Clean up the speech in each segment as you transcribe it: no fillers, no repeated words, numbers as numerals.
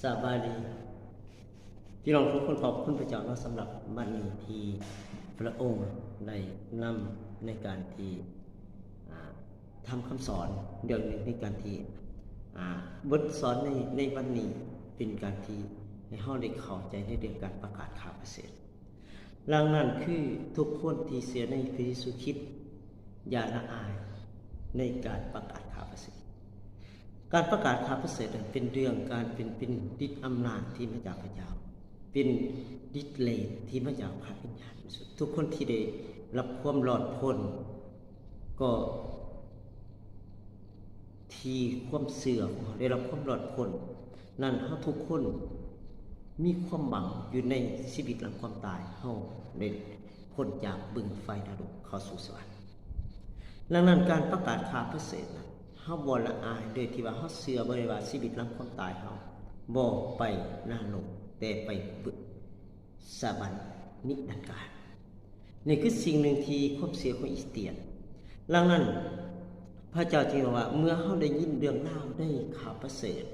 สบายดีพี่น้องทุกคนขอบคุณพระเจ้าสำหรับบัดนี้ที่พระองค์ได้นำในการที่ทำคำสอนเรื่องนึงในการที่บทสอนในวันนี้เป็นการที่ให้เฮาได้เข้าใจในเรื่องการประกาศข่าวประเสริฐดังนั้นคือทุกคนที่เสียในพระเยซูคริสต์อย่าละอายในการประกาศข่าวประเสริฐการประกาศข่าวประเสริฐเป็นเรื่องการเป็นฤทธิ์อำนาจที่มาจากพระเจ้าเป็นฤทธิ์เลสที่มาจากพระวิญญาณบริสุทธิ์ทุกคนที่ได้รับความรอดพ้นก็ที่ความเสื่อมได้รับความรอดพ้นนั่นเฮาทุกคนมีความหวังอยู่ในชีวิตหลังความตายเฮาได้พ้นจากบึงไฟนรกเข้าสู่สวรรค์ดังนั้นการประกาศข่าวประเสริฐนั้นเฮาบ่ละอายโดยที่ว่าเฮาเชื่อบ่ได้ว่าชีวิตหลังความตายเฮาบ่ไปนรกแต่ไปสวรรค์นิรันดร์กาลนี่คือสิ่งหนึ่งที่ความเชื่อของอิสเตียนดังนั้นพระเจ้าจึงว่าเมื่อเฮาได้ยินเรื่องราวได้ข่าวประเสริฐ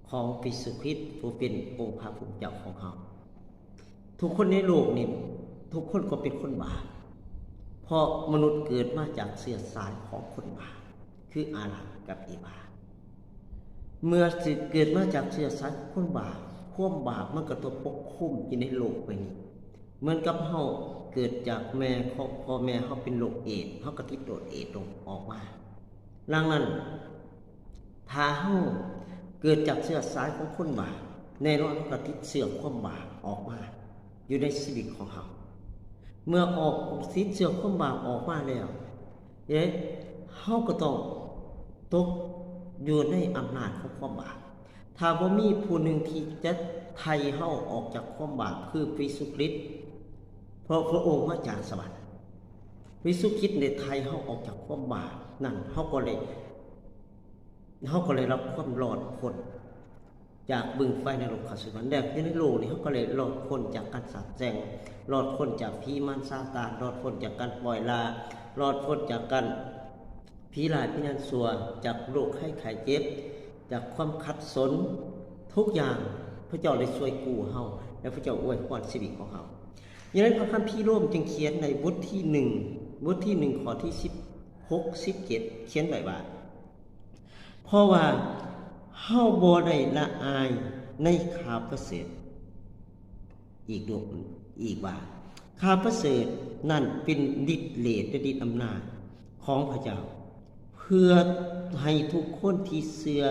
ของพระเยซูคริสต์ผู้เป็นองค์พระผู้เป็นเจ้าของเฮาทุกคนในโลกนี้ทุกคนก็เป็นคนบาปเพราะมนุษย์เกิดมาจากเชื้อสายของคนบาปคืออาดัมกับอีวาเมื่อเกิดมาจากเชื้อสายคนบาปความบาปมันก็ตัวปกคลุมอยู่ในโลกใบนี้เหมือนกับเฮาเกิดจากแม่ของพ่อแม่เฮาเป็นโรคเอดส์เฮาก็ติดโรคเอดส์ออกมาดังนั้นถ้าเฮาเกิดจากเชื้อสายของคนบาปแน่นอนก็ติดเชื้อความบาปออกมาอยู่ในชีวิตของเฮาเมื่อออกติดเชื้อความบาปออกมาแล้วเฮาก็ต้องตกอยู่ในอำนาจของความบาปถ้าบ่มีผู้หนึ่งที่จะไถ่เฮาออกจากความบาปคือพระเยซูคริสต์เพราะพระองค์มาจากสวรรค์พระเยซูคริสต์ได้ไถ่เฮาออกจากความบาปนั่นเฮาก็เลยรับความรอดพ้นจากบึงไฟนรกเข้าสู่สวรรค์แล้วในโลกนี้เฮาก็เลยรอดพ้นจากการสาปแช่งรอดพ้นจากผีมารซาตานรอดพ้นจากการปล่อยลารอดพ้นจากการผีร้ายผีนันซัวจากโรคไข้เจ็บจากความขัดสนทุกอย่างพระเจ้าได้ช่วยกู้เฮาและพระเจ้าอวยพรชีวิตของเฮาอย่างนั้นพระคัมภีร์โรมจึงเขียนในบทที่1ข้อที่16 17เขียนไว้ว่าเพราะว่าเฮาบ่ได้ละอายในข่าวประเสริฐอีกว่าข่าวประเสริฐนั่นเป็นฤทธิ์เดชและฤทธิ์อำนาจของพระเจ้าเพื่อให้ทุกคนที่เชื่อ